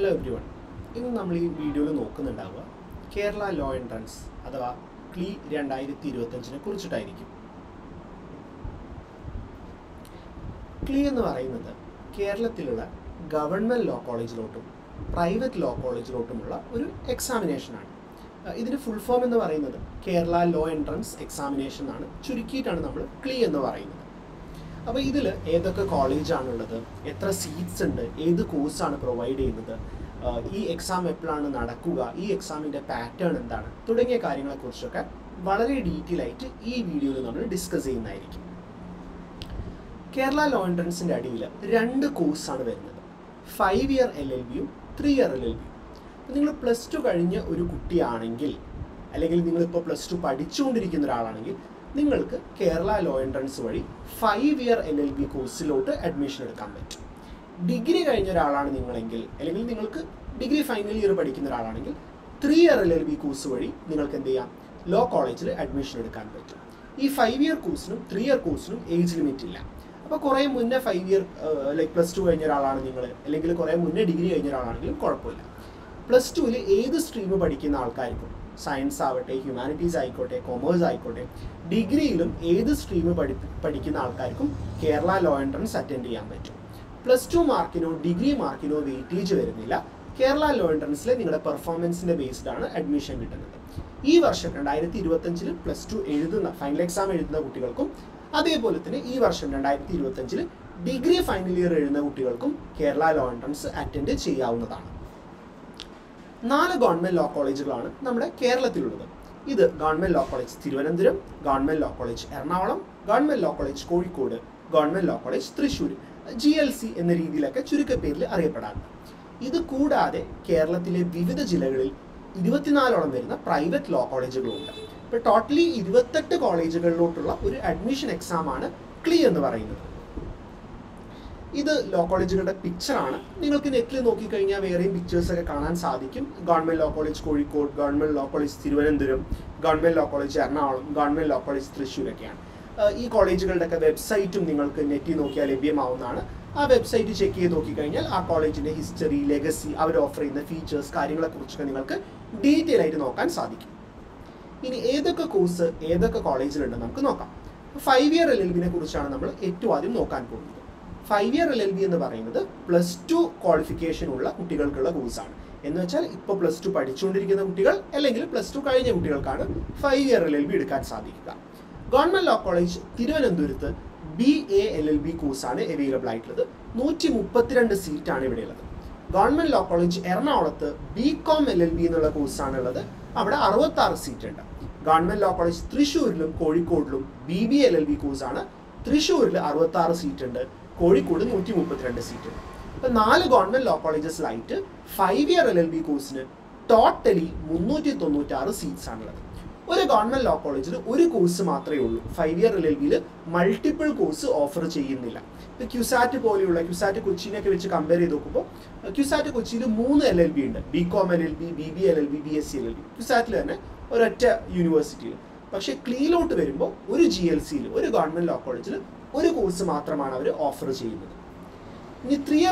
Hello every one. ഇന്ന് നമ്മൾ ഈ വീഡിയോയിൽ നോക്കുന്നുണ്ടാവുക കേരള ലോ എൻട്രൻസ് അഥവാ ക്ലി 2025 കുറിച്ചിട്ടായിരിക്കും. ക്ലി എന്ന് പറയുന്നത് കേരളത്തിലുള്ള ഗവൺമെൻറ് ലോ കോളേജിലോട്ടും പ്രൈവറ്റ് ലോ കോളേജിലോട്ടുമുള്ള ഒരു എക്സാമിനേഷനാണ്. ഇതിന് ഫുൾ ഫോം എന്ന് പറയുന്നത് കേരള ലോ എൻട്രൻസ് എക്സാമിനേഷൻ ആണ്. ചുരുക്കിയിട്ടാണ് നമ്മൾ ക്ലി എന്ന് പറയുന്നത്. അപ്പോൾ ഇതിൽ ഏതൊക്കെ കോളേജാണുള്ളത്, എത്ര സീറ്റ്സ് ഉണ്ട്, ഏത് കോഴ്സാണ് പ്രൊവൈഡ് ചെയ്യുന്നത്, ഈ എക്സാം എപ്പോഴാണ് നടക്കുക, ഈ എക്സാമിൻ്റെ പാറ്റേൺ എന്താണ് തുടങ്ങിയ കാര്യങ്ങളെക്കുറിച്ചൊക്കെ വളരെ ഡീറ്റെയിൽ ആയിട്ട് ഈ വീഡിയോയിൽ നമ്മൾ ഡിസ്കസ് ചെയ്യുന്നതായിരിക്കും. കേരള ലോ എൻട്രൻസിൻ്റെ അടിയിൽ 2 കോഴ്സാണ് വരുന്നത്. 5 ഇയർ LLBയും 3 ഇയർ LLBയും. അപ്പോൾ നിങ്ങൾ +2 കഴിഞ്ഞ ഒരു കുട്ടിയാണെങ്കിൽ, അല്ലെങ്കിൽ നിങ്ങളിപ്പോൾ +2 പഠിച്ചുകൊണ്ടിരിക്കുന്ന ഒരാളാണെങ്കിൽ നിങ്ങൾക്ക് കേരള ലോ എൻട്രൻസ് വഴി 5 ഇയർ LLB കോഴ്സിലോട്ട് അഡ്മിഷൻ എടുക്കാൻ പറ്റും. ഡിഗ്രി കഴിഞ്ഞ ഒരാളാണ് നിങ്ങളെങ്കിൽ, അല്ലെങ്കിൽ നിങ്ങൾക്ക് ഡിഗ്രി ഫൈനൽ ഇയർ പഠിക്കുന്ന ഒരാളാണെങ്കിൽ 3 ഇയർ LLB കോഴ്സ് വഴി നിങ്ങൾക്ക് എന്ത് ചെയ്യാം, ലോ കോളേജിൽ അഡ്മിഷൻ എടുക്കാൻ പറ്റും. ഈ 5 ഇയർ കോഴ്സിനും 3 ഇയർ കോഴ്സിനും ഏജ് ലിമിറ്റ് ഇല്ല. അപ്പോൾ കുറേ മുന്നേ 5 ഇയർ ലൈക്ക് +2 കഴിഞ്ഞ ഒരാളാണ് നിങ്ങൾ, അല്ലെങ്കിൽ കുറേ മുന്നേ ഡിഗ്രി കഴിഞ്ഞ ഒരാളാണെങ്കിലും കുഴപ്പമില്ല. +2ൽ ഏത് സ്ട്രീം പഠിക്കുന്ന ആൾക്കാർക്കും, സയൻസ് ആവട്ടെ, ഹ്യൂമാനിറ്റീസ് ആയിക്കോട്ടെ, കൊമേഴ്സ് ആയിക്കോട്ടെ, ഡിഗ്രിയിലും ഏത് സ്ട്രീം പഠിക്കുന്ന ആൾക്കാർക്കും കേരള ലോ എൻട്രൻസ് അറ്റൻഡ് ചെയ്യാൻ പറ്റും. +2 മാർക്കിനോ ഡിഗ്രി മാർക്കിനോ വെയിറ്റേജ് വരുന്നില്ല. കേരള ലോ എൻട്രൻസിൽ നിങ്ങളുടെ പെർഫോമൻസിൻ്റെ ബേസ്ഡാണ് അഡ്മിഷൻ കിട്ടുന്നത്. ഈ വർഷം 2025 +2 എഴുതുന്ന ഫൈനൽ എക്സാം എഴുതുന്ന കുട്ടികൾക്കും, അതേപോലെ തന്നെ ഈ വർഷം 2025 ഡിഗ്രി ഫൈനൽ ഇയർ എഴുതുന്ന കുട്ടികൾക്കും കേരള ലോ എൻട്രൻസ് അറ്റൻഡ് ചെയ്യാവുന്നതാണ്. 4 ഗവൺമെൻറ് ലോ കോളേജുകളാണ് നമ്മുടെ കേരളത്തിലുള്ളത്. ഇത് government law college Thiruvananthapuram, government law college Ernakulam, government law college Kozhikode, government law college Thrissur, GLC എന്ന രീതിയിലൊക്കെ ചുരുക്കപ്പേരിൽ അറിയപ്പെടാറുണ്ട്. ഇത് കൂടാതെ കേരളത്തിലെ വിവിധ ജില്ലകളിൽ 24ഓളം വരുന്ന പ്രൈവറ്റ് ലോ കോളേജുകളുണ്ട്. ഇപ്പോൾ ടോട്ടലി 28 കോളേജുകളിലോട്ടുള്ള ഒരു അഡ്മിഷൻ എക്സാമാണ് ക്ലി എന്ന് പറയുന്നത്. ഇത് ലോ കോളേജുകളുടെ പിക്ചറാണ്. നിങ്ങൾക്ക് നെറ്റിൽ നോക്കിക്കഴിഞ്ഞാൽ വേറെയും പിക്ചേഴ്സൊക്കെ കാണാൻ സാധിക്കും. Government law college Kozhikode, government law college Thiruvananthapuram, government law college Ernakulam, government law college തൃശ്ശൂരൊക്കെയാണ്. ഈ കോളേജുകളുടെയൊക്കെ വെബ്സൈറ്റും നിങ്ങൾക്ക് നെറ്റിൽ നോക്കിയാൽ ലഭ്യമാവുന്നതാണ്. ആ വെബ്സൈറ്റ് ചെക്ക് ചെയ്ത് നോക്കിക്കഴിഞ്ഞാൽ ആ കോളേജിൻ്റെ ഹിസ്റ്ററി, ലെഗസി, അവർ ഓഫർ ചെയ്യുന്ന ഫീച്ചേഴ്സ്, കാര്യങ്ങളെക്കുറിച്ചൊക്കെ നിങ്ങൾക്ക് ഡീറ്റെയിൽ ആയിട്ട് നോക്കാൻ സാധിക്കും. ഇനി ഏതൊക്കെ കോഴ്സ് ഏതൊക്കെ കോളേജിലുണ്ടെന്ന് നമുക്ക് നോക്കാം. 5 ഇയർ LLBനെ കുറിച്ചാണ് നമ്മൾ ഏറ്റവും ആദ്യം നോക്കാൻ പോകുന്നത്. 5 ഇയർ LLB എന്ന് പറയുന്നത് +2 ക്വാളിഫിക്കേഷൻ ഉള്ള കുട്ടികൾക്കുള്ള കോഴ്സാണ്. എന്ന് വെച്ചാൽ ഇപ്പോൾ +2 പഠിച്ചുകൊണ്ടിരിക്കുന്ന കുട്ടികൾ, അല്ലെങ്കിൽ +2 കഴിഞ്ഞ കുട്ടികൾക്കാണ് 5 ഇയർ LLB എടുക്കാൻ സാധിക്കുക. ഗവൺമെൻറ് ലോ കോളേജ് തിരുവനന്തപുരത്ത് BA LLB കോഴ്സാണ് അവൈലബിൾ ആയിട്ടുള്ളത്. 132 സീറ്റാണ് ഇവിടെയുള്ളത്. ഗവൺമെൻറ് ലോ കോളേജ് എറണാകുളത്ത് BCom LLB എന്നുള്ള കോഴ്സാണുള്ളത്. അവിടെ 66 സീറ്റ് ഉണ്ട്. ഗവൺമെൻറ് ലോ കോളേജ് തൃശ്ശൂരിലും കോഴിക്കോടിലും BBA LLB കോഴ്സാണ്. തൃശ്ശൂരിൽ 66 സീറ്റ് ഉണ്ട്, കോഴിക്കോട് 132 സീറ്റ് ഉണ്ട്. അപ്പോൾ 4 ഗവൺമെൻറ് ലോ കോളേജസിലായിട്ട് 5 ഇയർ LLB കോഴ്സിന് ടോട്ടലി 396 സീറ്റ്സ് ആണുള്ളത്. ഒരു ഗവൺമെൻറ് ലോ കോളേജിൽ ഒരു കോഴ്സ് മാത്രമേ ഉള്ളൂ. 5 ഇയർ LLBയിൽ മൾട്ടിപ്പിൾ കോഴ്സ് ഓഫർ ചെയ്യുന്നില്ല. ഇപ്പോൾ ക്യുസാറ്റ് പോലെയുള്ള, ക്യുസാറ്റ് കൊച്ചിനെയൊക്കെ വെച്ച് കമ്പയർ ചെയ്ത് നോക്കുമ്പോൾ ക്യുസാറ്റ് കൊച്ചിയിൽ 3 LLB ഉണ്ട്. BCom LLB, BBA LLB, BSc LLB. ക്യുസാറ്റിൽ തന്നെ ഒരൊറ്റ യൂണിവേഴ്സിറ്റിയിൽ. പക്ഷേ ക്ലീയിലോട്ട് വരുമ്പോൾ ഒരു GLCയിൽ, ഒരു ഗവൺമെൻറ് ലോ കോളേജിൽ ഒരു കോഴ്സ് മാത്രമാണ് അവർ ഓഫർ ചെയ്യുന്നത്. ഇനി 3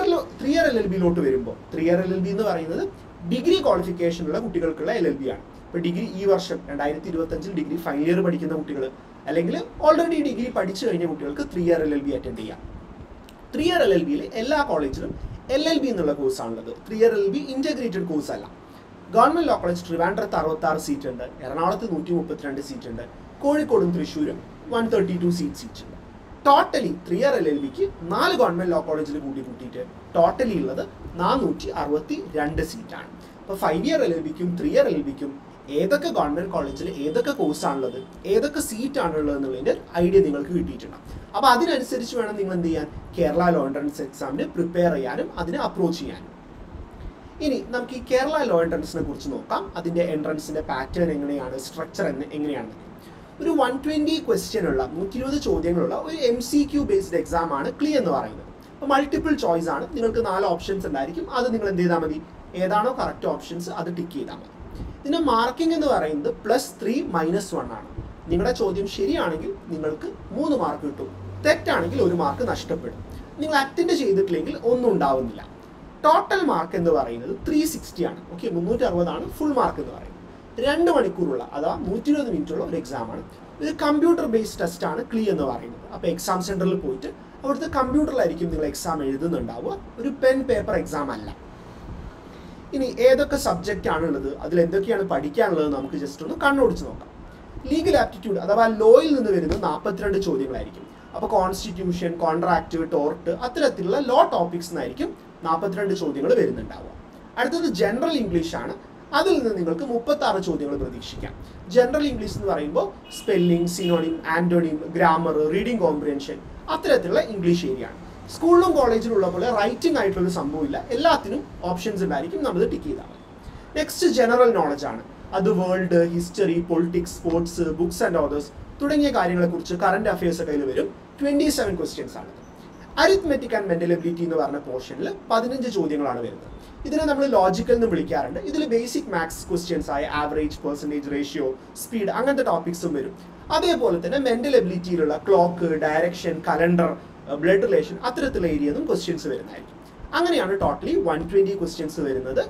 ഇയർ LLBയിലോട്ട് വരുമ്പോൾ 3 ഇയർ LLB എന്ന് പറയുന്നത് ഡിഗ്രി ക്വാളിഫിക്കേഷനുള്ള കുട്ടികൾക്കുള്ള LLB ആണ്. ഇപ്പോൾ ഡിഗ്രി ഈ വർഷം 2025 ഡിഗ്രി ഫൈനൽ ഇയർ പഠിക്കുന്ന കുട്ടികൾ, അല്ലെങ്കിൽ ഓൾറെഡി ഡിഗ്രി പഠിച്ചു കഴിഞ്ഞ കുട്ടികൾക്ക് 3 ഇയർ LLB അറ്റൻഡ് ചെയ്യാം. 3 ഇയർ LLBയിൽ എല്ലാ കോളേജിലും LLB എന്നുള്ള കോഴ്സാണുള്ളത്. 3 ഇയർ LLB ഇൻറ്റഗ്രേറ്റഡ് കോഴ്സ് അല്ല. ഗവൺമെൻറ് ലോ കോളേജ് ട്രിവാൻഡ്രത്ത് 66 സീറ്റ് ഉണ്ട്, എറണാകുളത്ത് 132 സീറ്റ് ഉണ്ട്, കോഴിക്കോടും തൃശ്ശൂരും 132 സീറ്റ് ഉണ്ട്. ടോട്ടലി 3 ഇയർ LLBക്ക് 4 ഗവൺമെൻറ് ലോ കോളേജിൽ കൂട്ടിയിട്ട് ടോട്ടലി ഉള്ളത് 462 സീറ്റാണ്. അപ്പോൾ 5 ഇയർ LLBക്കും 3 ഇയർ LLBക്കും ഏതൊക്കെ ഗവൺമെൻറ് കോളേജിൽ ഏതൊക്കെ കോഴ്സാണുള്ളത്, ഏതൊക്കെ സീറ്റാണുള്ളത് എന്നുള്ളതിൻ്റെ ഐഡിയ നിങ്ങൾക്ക് കിട്ടിയിട്ടുണ്ടാകും. അപ്പോൾ അതിനനുസരിച്ച് വേണം നിങ്ങൾ എന്ത് ചെയ്യാൻ, കേരള ലോ എൻട്രൻസ് എക്സാമിന് പ്രിപ്പയർ ചെയ്യാനും അതിനെ അപ്രോച്ച് ചെയ്യാനും. ഇനി നമുക്ക് ഈ കേരള ലോ എൻട്രൻസിനെ കുറിച്ച് നോക്കാം. അതിൻ്റെ എൻട്രൻസിൻ്റെ പാറ്റേൺ എങ്ങനെയാണ്, സ്ട്രക്ചർ എങ്ങനെയാണെന്ന്. ഒരു 120 ക്വസ്റ്റ്യൻ ഉള്ള 120 ചോദ്യങ്ങളുള്ള ഒരു MCQ ബേസ്ഡ് എക്സാം ആണ് ക്ലി എന്ന് പറയുന്നത്. അപ്പോൾ മൾട്ടിപ്പിൾ ചോയ്സ് ആണ്. നിങ്ങൾക്ക് 4 ഓപ്ഷൻസ് ഉണ്ടായിരിക്കും. അത് നിങ്ങൾ എന്ത് ചെയ്താൽ മതി, ഏതാണോ കറക്റ്റ് ഓപ്ഷൻസ് അത് ടിക്ക് ചെയ്താൽ മതി. ഇതിൻ്റെ മാർക്കിംഗ് എന്ന് പറയുന്നത് +3 -1 ആണ്. നിങ്ങളുടെ ചോദ്യം ശരിയാണെങ്കിൽ നിങ്ങൾക്ക് 3 മാർക്ക് കിട്ടും, തെറ്റാണെങ്കിൽ 1 മാർക്ക് നഷ്ടപ്പെടും. നിങ്ങൾ അറ്റൻഡ് ചെയ്തിട്ടില്ലെങ്കിൽ ഒന്നും ഉണ്ടാവുന്നില്ല. ടോട്ടൽ മാർക്ക് എന്ന് പറയുന്നത് 360 ആണ്. ഓക്കെ, 360 ആണ് ഫുൾ മാർക്ക് എന്ന് പറയുന്നത്. 2 മണിക്കൂറുള്ള അഥവാ 120 മിനിറ്റുള്ള ഒരു എക്സാമാണ്. ഒരു കമ്പ്യൂട്ടർ ബേസ്ഡ് ടെസ്റ്റ് ആണ് ക്ലീ എന്ന് പറയുന്നത്. അപ്പോൾ എക്സാം സെൻറ്ററിൽ പോയിട്ട് അവിടുത്തെ കമ്പ്യൂട്ടറിലായിരിക്കും നിങ്ങൾ എക്സാം എഴുതുന്നുണ്ടാവുക, ഒരു പെൻ പേപ്പർ എക്സാം അല്ല. ഇനി ഏതൊക്കെ സബ്ജക്റ്റ് ആണുള്ളത്, അതിൽ എന്തൊക്കെയാണ് പഠിക്കാനുള്ളത് നമുക്ക് ജസ്റ്റ് ഒന്ന് കണ്ണോടിച്ച് നോക്കാം. ലീഗൽ ആപ്റ്റിറ്റ്യൂഡ് അഥവാ ലോയിൽ നിന്ന് വരുന്ന 42 ചോദ്യങ്ങളായിരിക്കും. അപ്പോൾ കോൺസ്റ്റിറ്റ്യൂഷൻ, കോൺട്രാക്ട്, ടോർട്ട് അത്തരത്തിലുള്ള ലോ ടോപ്പിക്സ് എന്നായിരിക്കും 42 ചോദ്യങ്ങൾ വരുന്നുണ്ടാവുക. അടുത്തത് ജനറൽ ഇംഗ്ലീഷ് ആണ്. അതിൽ നിന്ന് നിങ്ങൾക്ക് 36 ചോദ്യങ്ങൾ പ്രതീക്ഷിക്കാം. ജനറൽ ഇംഗ്ലീഷ് എന്ന് പറയുമ്പോൾ spelling, synonym, antonym, grammar, reading comprehension അത്തരത്തിലുള്ള ഇംഗ്ലീഷ് ഏരിയ ആണ്. സ്കൂളിലും കോളേജിലും ഉള്ള പോലെ റൈറ്റിംഗ് ആയിട്ടുള്ള സംഭവമില്ല, എല്ലാത്തിനും ഓപ്ഷൻസ് ഉണ്ടായിരിക്കും, നമ്മൾ ടിക്ക് ചെയ്താൽ മതി. നെക്സ്റ്റ് ജനറൽ നോളജ് ആണ്. അത് world, history, politics, sports, books and authors തുടങ്ങിയ കാര്യങ്ങളെക്കുറിച്ച് കറന്റ് അഫയേഴ്സ് ഒക്കെ വരും. 27 ക്വസ്റ്റ്യൻസ് ആണ്. അരിത്മെറ്റിക് ആൻഡ് മെന്റൽ എബിലിറ്റി എന്ന് പറഞ്ഞ പോർഷനിൽ 15 ചോദ്യങ്ങളാണ് വരുന്നത്. ഇതിനെ നമ്മൾ ലോജിക്കൽ എന്ന് വിളിക്കാറുണ്ട്. ഇതിൽ ബേസിക് മാത്സ് ക്വസ്റ്റ്യൻസ് ആയ ആവറേജ്, പെർസെൻറ്റേജ്, റേഷ്യോ, സ്പീഡ് അങ്ങനത്തെ ടോപ്പിക്സും വരും. അതേപോലെ തന്നെ മെന്റൽ എബിലിറ്റിയിലുള്ള clock, direction, calendar, blood relation അത്തരത്തിലുള്ള ഏരിയന്നും ക്വസ്റ്റ്യൻസ് വരുന്നതായിരിക്കും. അങ്ങനെയാണ് ടോട്ടലി 120 ക്വസ്റ്റ്യൻസ് വരുന്നത്,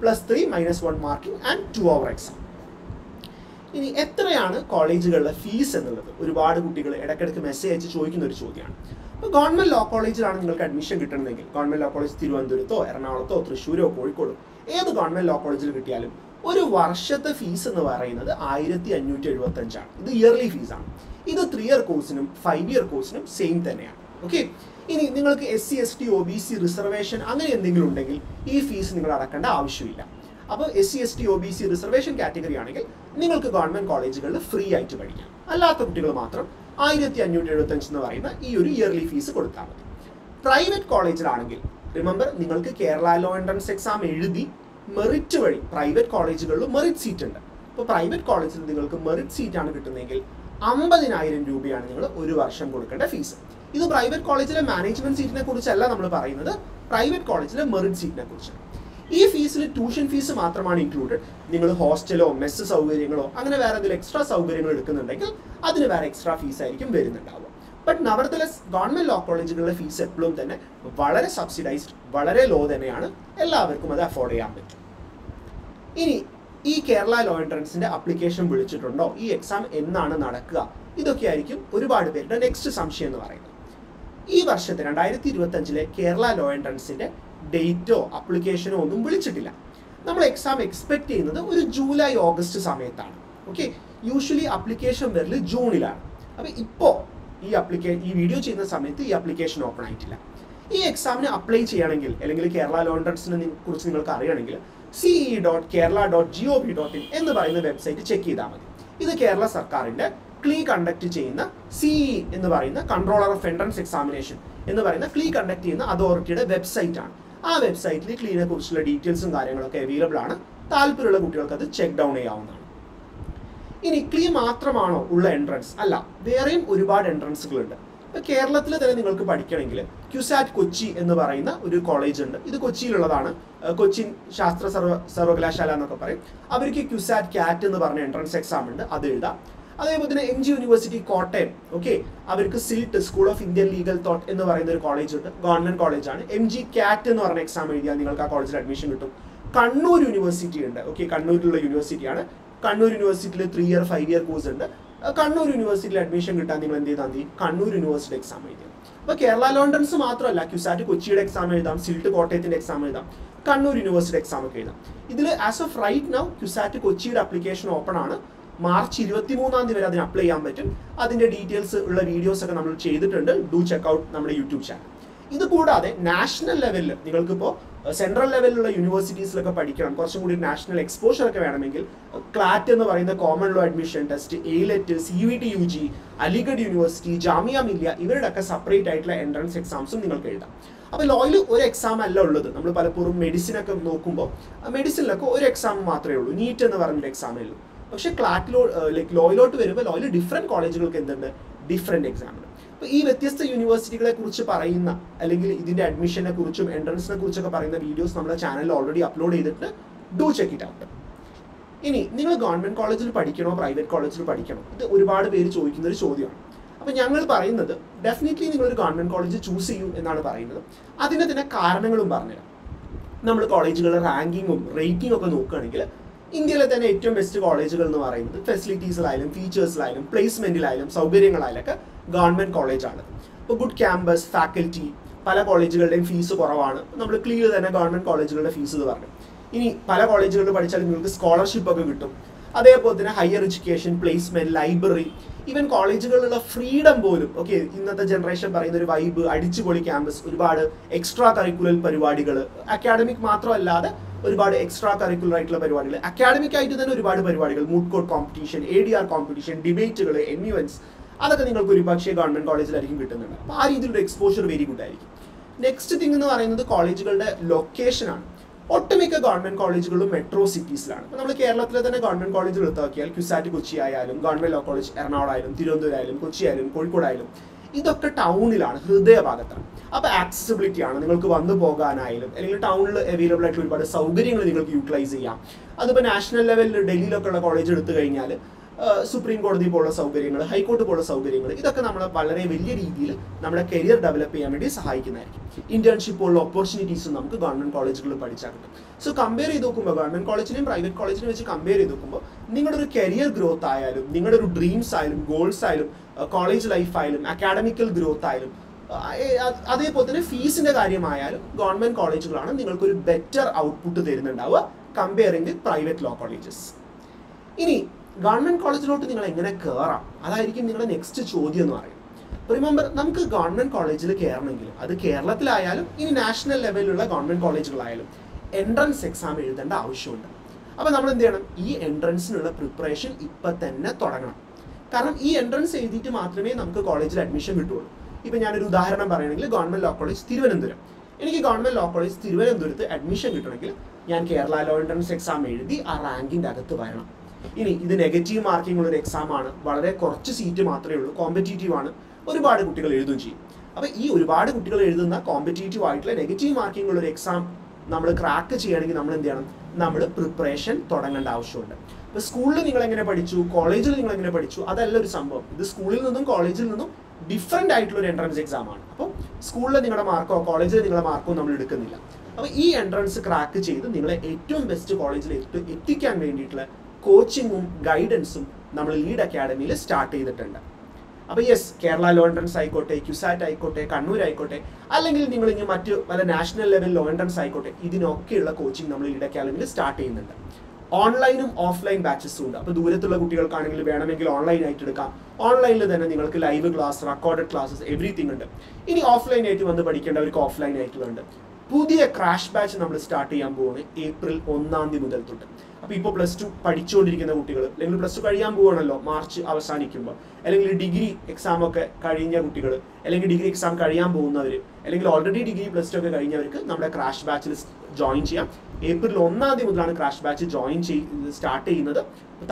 +3 -1 മാർക്കിംഗ് ആൻഡ് 2 hour എക്സാം. ഇനി എത്രയാണ് കോളേജുകളിലെ ഫീസ് എന്നുള്ളത് ഒരുപാട് കുട്ടികൾ ഇടയ്ക്കിടയ്ക്ക് മെസ്സേജ് അയച്ച് ചോദിക്കുന്ന ഒരു ചോദ്യമാണ്. അപ്പോൾ ഗവൺമെൻറ് ലോ കോളേജിലാണ് നിങ്ങൾക്ക് അഡ്മിഷൻ കിട്ടണമെങ്കിൽ, ഗവൺമെൻറ് ലോ കോളേജ് തിരുവനന്തപുരത്തോ എറണാകുളത്തോ തൃശ്ശൂരോ കോഴിക്കോടോ ഏത് ഗവൺമെൻറ് ലോ കോളേജിൽ കിട്ടിയാലും ഒരു വർഷത്തെ ഫീസ് എന്ന് പറയുന്നത് 1575 ആണ്. ഇത് ഇയർലി ഫീസാണ്. ഇത് 3 year കോഴ്സിനും 5 year കോഴ്സിനും സെയിം തന്നെയാണ്. ഓക്കെ, ഇനി നിങ്ങൾക്ക് SC, ST, OBC റിസർവേഷൻ അങ്ങനെ എന്തെങ്കിലും ഉണ്ടെങ്കിൽ ഈ ഫീസ് നിങ്ങൾ അടക്കേണ്ട ആവശ്യമില്ല. അപ്പോൾ SC, ST, OBC reservation category ആണെങ്കിൽ നിങ്ങൾക്ക് ഗവൺമെൻറ് കോളേജുകളിൽ ഫ്രീ ആയിട്ട് പഠിക്കാം. അല്ലാത്ത കുട്ടികൾ മാത്രം 1575 എന്ന് പറയുന്ന ഈ ഒരു ഇയർലി ഫീസ് കൊടുത്താൽ മതി. പ്രൈവറ്റ് കോളേജിലാണെങ്കിൽ റിമെമ്പർ, നിങ്ങൾക്ക് കേരള ലോ എൻട്രൻസ് എക്സാം എഴുതി മെറിറ്റ് വഴി പ്രൈവറ്റ് കോളേജുകളിൽ മെറിറ്റ് സീറ്റ് ഉണ്ട്. അപ്പോൾ പ്രൈവറ്റ് കോളേജിൽ നിങ്ങൾക്ക് മെറിറ്റ് സീറ്റാണ് കിട്ടുന്നതെങ്കിൽ 50,000 രൂപയാണ് നിങ്ങൾ ഒരു വർഷം കൊടുക്കേണ്ട ഫീസ്. ഇത് പ്രൈവറ്റ് കോളേജിലെ മാനേജ്മെന്റ് സീറ്റിനെ കുറിച്ചല്ല നമ്മൾ പറയുന്നത്, പ്രൈവറ്റ് കോളേജിലെ മെറിറ്റ് സീറ്റിനെ കുറിച്ചാണ്. ഈ ഫീസിൽ ട്യൂഷൻ ഫീസ് മാത്രമാണ് ഇൻക്ലൂഡഡ്. നിങ്ങൾ ഹോസ്റ്റലോ മെസ്സ് സൗകര്യങ്ങളോ അങ്ങനെ വേറെ എന്തെങ്കിലും എക്സ്ട്രാ സൗകര്യങ്ങൾ എടുക്കുന്നുണ്ടെങ്കിൽ അതിന് വേറെ എക്സ്ട്രാ ഫീസ് ആയിരിക്കും വരുന്നുണ്ടാവുക. ബട്ട് നവർദലെസ് ഗവൺമെന്റ് ലോ കോളേജുകളിലെ ഫീസ് എപ്പോഴും തന്നെ വളരെ സബ്സിഡൈസ്ഡ്, വളരെ ലോ തന്നെയാണ്. എല്ലാവർക്കും അത് അഫോർഡ് ചെയ്യാൻ പറ്റും. ഇനി ഈ കേരള ലോ എൻട്രൻസിന്റെ അപ്ലിക്കേഷൻ വിളിച്ചിട്ടുണ്ടോ, ഈ എക്സാം എന്നാണ് നടക്കുക, ഇതൊക്കെ ആയിരിക്കും ഒരുപാട് പേരുടെ നെക്സ്റ്റ് സംശയം എന്ന് പറയുന്നത്. ഈ വർഷത്തെ 2025 കേരള ലോ എൻട്രൻസിന്റെ ഡേറ്റോ അപ്ലിക്കേഷനോ ഒന്നും വിളിച്ചിട്ടില്ല. നമ്മൾ എക്സാം എക്സ്പെക്ട് ചെയ്യുന്നത് ഒരു ജൂലൈ ഓഗസ്റ്റ് സമയത്താണ്. ഓക്കെ, യൂഷ്വലി അപ്ലിക്കേഷൻ വരൽ ജൂണിലാണ്. അപ്പോൾ ഇപ്പോൾ ഈ വീഡിയോ ചെയ്യുന്ന സമയത്ത് ഈ അപ്ലിക്കേഷൻ ഓപ്പൺ ആയിട്ടില്ല. ഈ എക്സാമിന് അപ്ലൈ ചെയ്യണമെങ്കിൽ അല്ലെങ്കിൽ കേരള ലോ എൻട്രൻസിനെ കുറിച്ച് നിങ്ങൾക്ക് അറിയണമെങ്കിൽ ce.kerala.gov.in എന്ന് പറയുന്ന വെബ്സൈറ്റ് ചെക്ക് ചെയ്താൽ മതി. ഇത് കേരള സർക്കാരിന്റെ ക്ലീ കണ്ടക്ട് ചെയ്യുന്ന CE എന്ന് പറയുന്ന കൺട്രോളർ ഓഫ് എൻട്രൻസ് എക്സാമിനേഷൻ എന്ന് പറയുന്ന ക്ലീ കണ്ടക്ട് ചെയ്യുന്ന അതോറിറ്റിയുടെ വെബ്സൈറ്റ് ആണ്. ആ വെബ്സൈറ്റിൽ ക്ലീനെ കുറിച്ചുള്ള ഡീറ്റെയിൽസും കാര്യങ്ങളൊക്കെ അവൈലബിൾ ആണ്. താല്പര്യമുള്ള കുട്ടികൾക്ക് അത് ചെക്ക് ഡൗൺ ചെയ്യാവുന്നതാണ്. ഇനി ക്ലീ മാത്രമാണോ ഉള്ള എൻട്രൻസ്? അല്ല, വേറെയും ഒരുപാട് എൻട്രൻസുകളുണ്ട്. ഇപ്പോൾ കേരളത്തിൽ തന്നെ നിങ്ങൾക്ക് പഠിക്കണമെങ്കിൽ ക്യുസാറ്റ് കൊച്ചി എന്ന് പറയുന്ന ഒരു കോളേജ് ഉണ്ട്. ഇത് കൊച്ചിയിലുള്ളതാണ്. കൊച്ചിൻ ശാസ്ത്ര സർവകലാശാല എന്നൊക്കെ പറയും. അവർക്ക് ക്യുസാറ്റ് കാറ്റ് എന്ന് പറഞ്ഞ എൻട്രൻസ് എക്സാം ഉണ്ട്, അത് എഴുതാം. അതേപോലെ തന്നെ MG യൂണിവേഴ്സിറ്റി കോട്ടയം, ഓക്കെ, അവർക്ക് silt school of Indian legal thought എന്ന് പറയുന്ന ഒരു കോളേജ് ഉണ്ട്, ഗവൺമെന്റ് കോളേജാണ്. MG കാറ്റ് എന്ന് പറഞ്ഞ എക്സാം എഴുതിയാൽ നിങ്ങൾക്ക് ആ കോളേജിൽ അഡ്മിഷൻ കിട്ടും. കണ്ണൂർ യൂണിവേഴ്സിറ്റി ഉണ്ട്, ഓക്കെ, കണ്ണൂരിലുള്ള യൂണിവേഴ്സിറ്റിയാണ്. കണ്ണൂർ യൂണിവേഴ്സിറ്റിയിൽ 3 year 5 year കോഴ്സ് ഉണ്ട്. കണ്ണൂർ യൂണിവേഴ്സിറ്റിയിൽ അഡ്മിഷൻ കിട്ടാൻ നിങ്ങൾ എന്ത് ചെയ്താൽ മതി, കണ്ണൂർ യൂണിവേഴ്സിറ്റി എക്സാം എഴുതാം. അപ്പോൾ കേരള ലോ എൻട്രൻസ് മാത്രമല്ല, ക്യുസാറ്റ് കൊച്ചിയുടെ എക്സാം എഴുതാം, സിൽട്ട് കോട്ടയത്തിന്റെ എക്സാം എഴുതാം, കണ്ണൂർ യൂണിവേഴ്സിറ്റി എക്സാം ഒക്കെ എഴുതാം. ഇതിൽ as of right now CUSAT കൊച്ചിയുടെ അപ്ലിക്കേഷൻ ഓപ്പൺ ആണ്. മാർച്ച് 23 വരെ അതിന് അപ്ലൈ ചെയ്യാൻ പറ്റും. അതിന്റെ ഡീറ്റെയിൽസ് ഉള്ള വീഡിയോസ് ഒക്കെ നമ്മൾ ചെയ്തിട്ടുണ്ട്. ഡു ചെക്ക് ഔട്ട് നമ്മുടെ യൂട്യൂബ് ചാനൽ. ഇത് കൂടാതെ നാഷണൽ ലെവലിൽ നിങ്ങൾക്കിപ്പോൾ സെൻട്രൽ ലെവലിലുള്ള യൂണിവേഴ്സിറ്റീസിലൊക്കെ പഠിക്കണം, കുറച്ചും കൂടി നാഷണൽ എക്സ്പോഷർ ഒക്കെ വേണമെങ്കിൽ ക്ലാറ്റ് എന്ന് പറയുന്ന common law admission test, ALET, CVT UG, Aligarh university, Jamia Millia ഇവരുടെ ഒക്കെ സെപ്പറേറ്റ് ആയിട്ടുള്ള എൻട്രൻസ് എക്സാംസും നിങ്ങൾക്ക് എഴുതാം. അപ്പോൾ ലോയിൽ ഒരു എക്സാം അല്ല ഉള്ളത്. നമ്മൾ പലപ്പോഴും മെഡിസിനൊക്കെ നോക്കുമ്പോൾ മെഡിസിനിലൊക്കെ ഒരു എക്സാം മാത്രമേ ഉള്ളൂ, നീറ്റ് എന്ന് പറഞ്ഞൊരു എക്സാമേ ഉള്ളൂ. പക്ഷേ ലോയിലോട്ട് വരുമ്പോൾ ലോയിൽ ഡിഫറെൻറ്റ് കോളേജുകൾക്ക് എന്തുണ്ട്, ഡിഫറെൻറ്റ് എക്സാം ഉണ്ട്. അപ്പോൾ ഈ വ്യത്യസ്ത യൂണിവേഴ്സിറ്റികളെ കുറിച്ച് പറയുന്ന അല്ലെങ്കിൽ ഇതിൻ്റെ അഡ്മിഷനെ കുറിച്ചും എൻട്രൻസിനെ കുറിച്ചൊക്കെ പറയുന്ന വീഡിയോസ് നമ്മുടെ ചാനലിൽ ഓൾറെഡി അപ്ലോഡ് ചെയ്തിട്ട് ഡു ചെക്ക് ഇറ്റ് ഔട്ട്. ഇനി നിങ്ങൾ ഗവൺമെൻറ് കോളേജിൽ പഠിക്കണോ പ്രൈവറ്റ് കോളേജിൽ പഠിക്കണോ, ഇത് ഒരുപാട് പേര് ചോദിക്കുന്ന ഒരു ചോദ്യമാണ്. അപ്പോൾ ഞങ്ങൾ പറയുന്നത് ഡെഫിനറ്റ്ലി നിങ്ങളൊരു ഗവൺമെൻറ് കോളേജ് ചൂസ് ചെയ്യൂ എന്നാണ് പറയുന്നത്. അതിൻ്റെ തന്നെ കാരണങ്ങളും പറഞ്ഞുതരാം. നമ്മൾ കോളേജുകളുടെ റാങ്കിങ്ങും റേറ്റിംഗും ഒക്കെ നോക്കുകയാണെങ്കിൽ ഇന്ത്യയിലെ തന്നെ ഏറ്റവും ബെസ്റ്റ് കോളേജുകൾ എന്ന് പറയുന്നത് ഫെസിലിറ്റീസിലായാലും ഫീച്ചേഴ്സിലായാലും പ്ലേസ്മെന്റിലായാലും സൗകര്യങ്ങളായാലൊക്കെ ഗവൺമെന്റ് കോളേജാണ്. ഇപ്പോൾ ഗുഡ് ക്യാമ്പസ്, ഫാക്കൽറ്റി, പല കോളേജുകളുടെയും ഫീസ് കുറവാണ്. നമ്മൾ ക്ലിയർ തന്നെ ഗവൺമെന്റ് കോളേജുകളുടെ ഫീസ് എന്ന് പറഞ്ഞു. ഇനി പല കോളേജുകളിൽ പഠിച്ചാൽ നിങ്ങൾക്ക് സ്കോളർഷിപ്പ് ഒക്കെ കിട്ടും. അതേപോലെ തന്നെ higher education, placement, library, even കോളേജുകളിലുള്ള ഫ്രീഡം പോലും. ഓക്കെ, ഇന്നത്തെ ജനറേഷൻ പറയുന്ന ഒരു വൈബ്, അടിച്ചുപൊളി ക്യാമ്പസ്, ഒരുപാട് എക്സ്ട്രാ കരിക്കുലർ പരിപാടികൾ, അക്കാഡമിക് മാത്രമല്ലാതെ ഒരുപാട് എക്സ്ട്രാ കരിക്കുലർ ആയിട്ടുള്ള പരിപാടികൾ, അക്കാഡമിക് ആയിട്ട് തന്നെ ഒരുപാട് പരിപാടികൾ, moot court competition, ADR competition, ഡിബേറ്റുകൾ, ഇവന്റ്സ്, അതൊക്കെ നിങ്ങൾക്ക് ഒരുപക്ഷേ ഗവൺമെന്റ് കോളേജിലായിരിക്കും കിട്ടുന്നുണ്ട്. അപ്പോൾ ആ രീതിയിലുള്ള എക്സ്പോഷർ വെരി ഗുഡ് ആയിരിക്കും. നെക്സ്റ്റ് തിങ് എന്ന് പറയുന്നത് കോളേജുകളുടെ ലൊക്കേഷനാണ്. ഒട്ടുമിക്ക ഗവൺമെന്റ് കോളേജുകളും മെട്രോ സിറ്റീസിലാണ്. അപ്പോൾ നമ്മൾ കേരളത്തിലെ തന്നെ ഗവൺമെന്റ് കോളേജുകൾ എടുത്ത് നോക്കിയാൽ ക്യുസാറ്റ് കൊച്ചി ആയാലും, ഗവൺമെന്റ് ലോ കോളേജ് എറണാകുളം ആയാലും, തിരുവനന്തപുരം ആയാലും, കൊച്ചി ആയാലും, കോഴിക്കോടായാലും, ഇതൊക്കെ ടൗണിലാണ്, ഹൃദയഭാഗത്താണ്. അപ്പോൾ ആക്സസിബിലിറ്റി ആണ്, നിങ്ങൾക്ക് വന്നു പോകാനായാലും അല്ലെങ്കിൽ ടൗണിൽ അവൈലബിൾ ആയിട്ടുള്ള ഒരുപാട് സൗകര്യങ്ങൾ നിങ്ങൾക്ക് യൂട്ടിലൈസ് ചെയ്യാം. അതിപ്പോൾ നാഷണൽ ലെവലിൽ ഡൽഹിയിലൊക്കെ ഉള്ള കോളേജ് എടുത്തു കഴിഞ്ഞാൽ സുപ്രീം കോടതി പോലുള്ള സൗകര്യങ്ങൾ, ഹൈക്കോർട്ട് പോലുള്ള സൗകര്യങ്ങൾ, ഇതൊക്കെ നമ്മളെ വളരെ വലിയ രീതിയിൽ നമ്മുടെ കരിയർ ഡെവലപ്പ് ചെയ്യാൻ വേണ്ടി സഹായിക്കുന്നതായിരിക്കും. ഇന്റേൺഷിപ്പ് പോലുള്ള ഓപ്പർച്യൂണിറ്റീസും നമുക്ക് ഗവൺമെന്റ് കോളേജുകളിൽ പഠിച്ചാൽ കിട്ടും. സോ കമ്പയർ ചെയ്ത് നോക്കുമ്പോൾ ഗവൺമെന്റ് കോളേജിനെയും പ്രൈവറ്റ് കോളേജിനെയും വെച്ച് കമ്പയർ ചെയ്ത് നോക്കുമ്പോൾ നിങ്ങളുടെ ഒരു കരിയർ ഗ്രോത്ത് ആയാലും, നിങ്ങളുടെ ഒരു ഡ്രീംസ് ആയാലും, ഗോൾസ് ആയാലും, കോളേജ് ലൈഫ് ആയാലും, അക്കാഡമിക്കൽ ഗ്രോത്ത് ആയാലും, അതേപോലെ തന്നെ ഫീസിന്റെ കാര്യമായാലും ഗവൺമെന്റ് കോളേജുകളാണ് നിങ്ങൾക്കൊരു ബെറ്റർ ഔട്ട്പുട്ട് തരുന്നുണ്ടാവുക comparing with private law colleges. ഇനി ഗവൺമെന്റ് കോളേജിലോട്ട് നിങ്ങൾ എങ്ങനെ കയറാം, അതായിരിക്കും നിങ്ങളുടെ നെക്സ്റ്റ് ചോദ്യം എന്ന് പറയുന്നത്. റിമെമ്പർ, നമുക്ക് ഗവൺമെന്റ് കോളേജിൽ കയറണമെങ്കിൽ അത് കേരളത്തിലായാലും ഇനി നാഷണൽ ലെവലിലുള്ള ഗവൺമെന്റ് കോളേജുകളായാലും എൻട്രൻസ് എക്സാം എഴുതേണ്ട ആവശ്യമുണ്ട്. അപ്പോൾ നമ്മൾ എന്ത് ചെയ്യണം? ഈ എൻട്രൻസിനുള്ള പ്രിപ്പറേഷൻ ഇപ്പം തന്നെ തുടങ്ങണം. കാരണം ഈ എൻട്രൻസ് എഴുതിയിട്ട് മാത്രമേ നമുക്ക് കോളേജിൽ അഡ്മിഷൻ കിട്ടുള്ളൂ. ഇപ്പം ഞാനൊരു ഉദാഹരണം പറയുകയാണെങ്കിൽ ഗവൺമെന്റ് ലോ കോളേജ് തിരുവനന്തപുരം, എനിക്ക് ഗവൺമെന്റ് ലോ കോളേജ് തിരുവനന്തപുരത്ത് അഡ്മിഷൻ കിട്ടണമെങ്കിൽ ഞാൻ കേരള ലോ എൻട്രൻസ് എക്സാം എഴുതി ആ റാങ്കിൻ്റെ അകത്ത് വരണം. ഇനി ഇത് നെഗറ്റീവ് മാർക്കിംഗ് ഉള്ള ഒരു എക്സാം ആണ്, വളരെ കുറച്ച് സീറ്റ് മാത്രമേ ഉള്ളൂ, കോമ്പറ്റീറ്റീവ് ആണ്, ഒരുപാട് കുട്ടികൾ എഴുതുകയും ചെയ്യും. അപ്പോൾ ഈ ഒരുപാട് കുട്ടികൾ എഴുതുന്ന കോമ്പറ്റീറ്റീവ് ആയിട്ടുള്ള നെഗറ്റീവ് മാർക്കിംഗ് ഉള്ള ഒരു എക്സാം നമ്മൾ ക്രാക്ക് ചെയ്യണമെങ്കിൽ നമ്മൾ എന്ത് ചെയ്യണം? നമ്മൾ പ്രിപ്പറേഷൻ തുടങ്ങേണ്ട ആവശ്യമുണ്ട്. ഇപ്പോൾ സ്കൂളിൽ നിങ്ങൾ എങ്ങനെ പഠിച്ചു, കോളേജിൽ നിങ്ങൾ എങ്ങനെ പഠിച്ചു, അതല്ല ഒരു സംഭവം. ഇത് സ്കൂളിൽ നിന്നും കോളേജിൽ നിന്നും ഡിഫറെൻ്റ് ആയിട്ടുള്ള ഒരു എൻട്രൻസ് എക്സാം ആണ്. അപ്പോൾ സ്കൂളിൽ നിങ്ങളുടെ മാർക്കോ കോളേജിൽ നിങ്ങളുടെ മാർക്കോ നമ്മൾ എടുക്കുന്നില്ല. അപ്പോൾ ഈ എൻട്രൻസ് ക്രാക്ക് ചെയ്ത് നിങ്ങളെ ഏറ്റവും ബെസ്റ്റ് കോളേജിൽ എത്തിക്കാൻ വേണ്ടിയിട്ടുള്ള കോച്ചിങ്ങും ഗൈഡൻസും നമ്മൾ ലീഡ് അക്കാഡമിയിൽ സ്റ്റാർട്ട് ചെയ്തിട്ടുണ്ട്. അപ്പോൾ യെസ്, കേരള ലോ എൻട്രൻസ് ആയിക്കോട്ടെ, ക്യുസാറ്റ് ആയിക്കോട്ടെ, കണ്ണൂർ ആയിക്കോട്ടെ, അല്ലെങ്കിൽ നിങ്ങൾ ഇനി മറ്റ് പല നാഷണൽ ലെവൽ ലോ എൻട്രൻസ് ആയിക്കോട്ടെ, ഇതിനൊക്കെയുള്ള കോച്ചിങ് നമ്മൾ ലീഡ് അക്കാഡമിയിൽ സ്റ്റാർട്ട് ചെയ്യുന്നുണ്ട്. ഓൺലൈനും ഓഫ്ലൈൻ ബാച്ചസും ഉണ്ട്. അപ്പോൾ ദൂരത്തുള്ള കുട്ടികൾക്കാണെങ്കിൽ വേണമെങ്കിൽ ഓൺലൈൻ ആയിട്ട് എടുക്കാം. ഓൺലൈനിൽ തന്നെ നിങ്ങൾക്ക് live class, recorded classes, everything ഉണ്ട്. ഇനി ഓഫ്ലൈൻ ആയിട്ട് വന്ന് പഠിക്കേണ്ടവർക്ക് ഓഫ്ലൈൻ ആയിട്ടുള്ളത്. പുതിയ ക്രാഷ് ബാച്ച് നമ്മൾ സ്റ്റാർട്ട് ചെയ്യാൻ പോകുന്നത് ഏപ്രിൽ 1 മുതൽ തൊട്ട്. അപ്പോൾ ഇപ്പോൾ +2 പഠിച്ചുകൊണ്ടിരിക്കുന്ന കുട്ടികൾ, അല്ലെങ്കിൽ +2 കഴിയാൻ പോവുകയാണല്ലോ മാർച്ച് അവസാനിക്കുമ്പോൾ, അല്ലെങ്കിൽ ഡിഗ്രി എക്സാം ഒക്കെ കഴിഞ്ഞ കുട്ടികൾ, അല്ലെങ്കിൽ ഡിഗ്രി എക്സാം കഴിയാൻ പോകുന്നവർ, അല്ലെങ്കിൽ ഓൾറെഡി ഡിഗ്രി +2 ഒക്കെ കഴിഞ്ഞവർക്ക് നമ്മുടെ ക്രാഷ് ബാച്ചിൽ ജോയിൻ ചെയ്യാം. ഏപ്രിൽ 1 മുതലാണ് ക്രാഷ് ബാച്ച് സ്റ്റാർട്ട് ചെയ്യുന്നത്.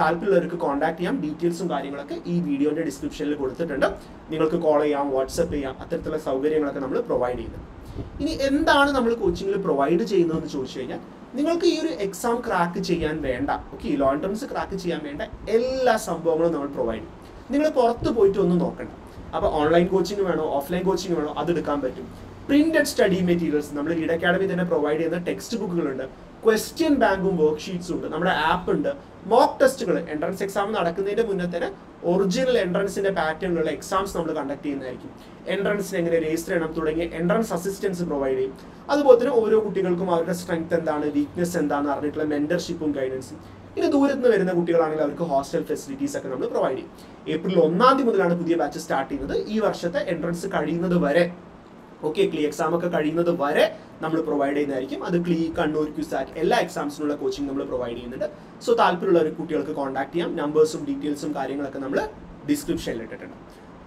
താല്പര്യമുള്ളവർക്ക് കോൺടാക്ട് ചെയ്യാം. ഡീറ്റെയിൽസും കാര്യങ്ങളൊക്കെ ഈ വീഡിയോൻ്റെ ഡിസ്ക്രിപ്ഷനിൽ കൊടുത്തിട്ടുണ്ട്. നിങ്ങൾക്ക് കോൾ ചെയ്യാം, വാട്സപ്പ് ചെയ്യാം. അത്തരത്തിലുള്ള സൗകര്യങ്ങളൊക്കെ നമ്മൾ പ്രൊവൈഡ് ചെയ്യുന്നത്. ഇനി എന്താണ് നമ്മൾ കോച്ചിങ്ങിൽ പ്രൊവൈഡ് ചെയ്യുന്നതെന്ന് ചോദിച്ചു കഴിഞ്ഞാൽ, നിങ്ങൾക്ക് ഈ ഒരു എക്സാം ക്രാക്ക് ചെയ്യാൻ വേണ്ട, ഓക്കെ, ലോ എൻട്രൻസ് ക്രാക്ക് ചെയ്യാൻ വേണ്ട എല്ലാ സംഭവങ്ങളും നമ്മൾ പ്രൊവൈഡ് ചെയ്യും. നിങ്ങൾ പുറത്ത് പോയിട്ട് ഒന്നും നോക്കണ്ട. അപ്പോൾ ഓൺലൈൻ കോച്ചിങ് വേണോ, ഓഫ്ലൈൻ കോച്ചിങ് വേണോ, അതെടുക്കാൻ പറ്റും. പ്രിന്റഡ് സ്റ്റഡി മെറ്റീരിയൽസ് നമ്മൾ ലീഡ് അക്കാഡമി തന്നെ പ്രൊവൈഡ് ചെയ്യുന്ന ടെക്സ്റ്റ് ബുക്കുകളുണ്ട്, ക്വസ്റ്റ്യൻ ബാങ്കും വർക്ക്ഷീറ്റ്സും ഉണ്ട്, നമ്മുടെ ആപ്പ് ഉണ്ട്, മോക്ക് ടെസ്റ്റുകൾ, എൻട്രൻസ് എക്സാം നടക്കുന്നതിന്റെ മുന്നേ തന്നെ ഒറിജിനൽ എൻട്രൻസിന്റെ പാറ്റേണിലുള്ള എക്സാംസ് നമ്മൾ കണ്ടക്ട് ചെയ്യുന്നതായിരിക്കും. എൻട്രൻസിന് എങ്ങനെ രജിസ്റ്റർ ചെയ്യണം തുടങ്ങിയ എൻട്രൻസ് അസിസ്റ്റൻസ് പ്രൊവൈഡ് ചെയ്യും. അതുപോലെ തന്നെ ഓരോ കുട്ടികൾക്കും അവരുടെ സ്ട്രെങ്ത് എന്താണ്, വീക്ക്നെസ് എന്താണെന്ന് അറിഞ്ഞിട്ടുള്ള മെന്റർഷിപ്പും ഗൈഡൻസും. ഇനി ദൂരത്ത് നിന്ന് വരുന്ന കുട്ടികളാണെങ്കിൽ അവർക്ക് ഹോസ്റ്റൽ ഫെസിലിറ്റീസ് ഒക്കെ നമ്മൾ പ്രൊവൈഡ് ചെയ്യും. ഏപ്രിൽ 1 മുതലാണ് പുതിയ ബാച്ച് സ്റ്റാർട്ട് ചെയ്യുന്നത്. ഈ വർഷത്തെ എൻട്രൻസ് കഴിയുന്നത് വരെ, ഓക്കെ, ക്ലീ എക്സാം ഒക്കെ കഴിയുന്നത് വരെ നമ്മൾ പ്രൊവൈഡ് ചെയ്യുന്നതായിരിക്കും. അത് ക്ലീ, കണ്ണൂർ, ക്യുസാറ്റ് എല്ലാ എക്സാംസിനുള്ള കോച്ചിങ് നമ്മൾ പ്രൊവൈഡ് ചെയ്യുന്നുണ്ട്. സോ താല്പര്യമുള്ള കുട്ടികൾക്ക് കോൺടാക്ട് ചെയ്യാം. നമ്പേഴ്സും ഡീറ്റെയിൽസും കാര്യങ്ങളൊക്കെ നമ്മൾ ഡിസ്ക്രിപ്ഷനിൽ ഇട്ടിട്ടുണ്ട്.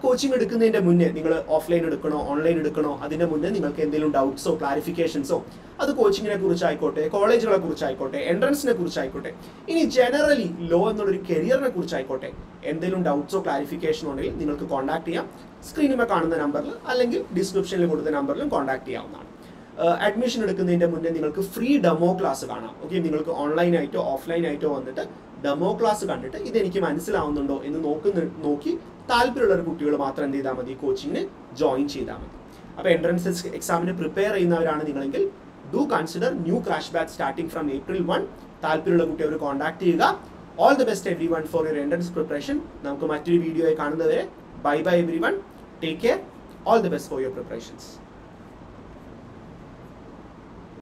കോച്ചിങ് എടുക്കുന്നതിന്റെ മുന്നേ നിങ്ങൾ ഓഫ്ലൈൻ എടുക്കണോ ഓൺലൈൻ എടുക്കണോ, അതിന്റെ മുന്നേ നിങ്ങൾക്ക് എന്തെങ്കിലും ഡൗട്ട്സോ ക്ലാരിഫിക്കേഷൻസോ, അത് കോച്ചിങ്ങിനെ കുറിച്ചായിക്കോട്ടെ, കോളേജുകളെ കുറിച്ചായിക്കോട്ടെ, എൻട്രൻസിനെ കുറിച്ചായിക്കോട്ടെ, ഇനി ജനറലി ലോ എന്നുള്ളൊരു കരിയറിനെ കുറിച്ചായിക്കോട്ടെ, എന്തെങ്കിലും ഡൗട്ട്സോ ക്ലാരിഫിക്കേഷനോ ഉണ്ടെങ്കിൽ നിങ്ങൾക്ക് കോൺടാക്ട് ചെയ്യാം. സ്ക്രീനിൽ കാണുന്ന നമ്പറിൽ അല്ലെങ്കിൽ ഡിസ്ക്രിപ്ഷനിൽ കൊടുത്ത നമ്പറിലും കോൺടാക്ട് ചെയ്യാവുന്നതാണ്. അഡ്മിഷൻ എടുക്കുന്നതിന്റെ മുന്നേ നിങ്ങൾക്ക് ഫ്രീ ഡെമോ ക്ലാസ് കാണാം. ഓക്കെ, നിങ്ങൾക്ക് ഓൺലൈനായിട്ടോ ഓഫ്ലൈനായിട്ടോ വന്നിട്ട് ഡെമോ ക്ലാസ് കണ്ടിട്ട് ഇതെനിക്ക് മനസ്സിലാവുന്നുണ്ടോ എന്ന് നോക്കി താല്പര്യമുള്ള കുട്ടികൾ മാത്രം എന്ത് ചെയ്താൽ മതി, കോച്ചിങ്ങിന് ജോയിൻ ചെയ്താൽ മതി. അപ്പോൾ എൻട്രൻസ് എക്സാമിന് പ്രിപ്പയർ ചെയ്യുന്നവരാണ് നിങ്ങളെങ്കിൽ do consider new crash batch starting from April 1. താല്പര്യമുള്ള കുട്ടി അവർ കോൺടാക്ട് ചെയ്യുക. All the best everyone for your entrance preparation. നമുക്ക് മറ്റൊരു വീഡിയോയിൽ കാണുന്നവരെ bye bye everyone. Take care. All the best for your preparations.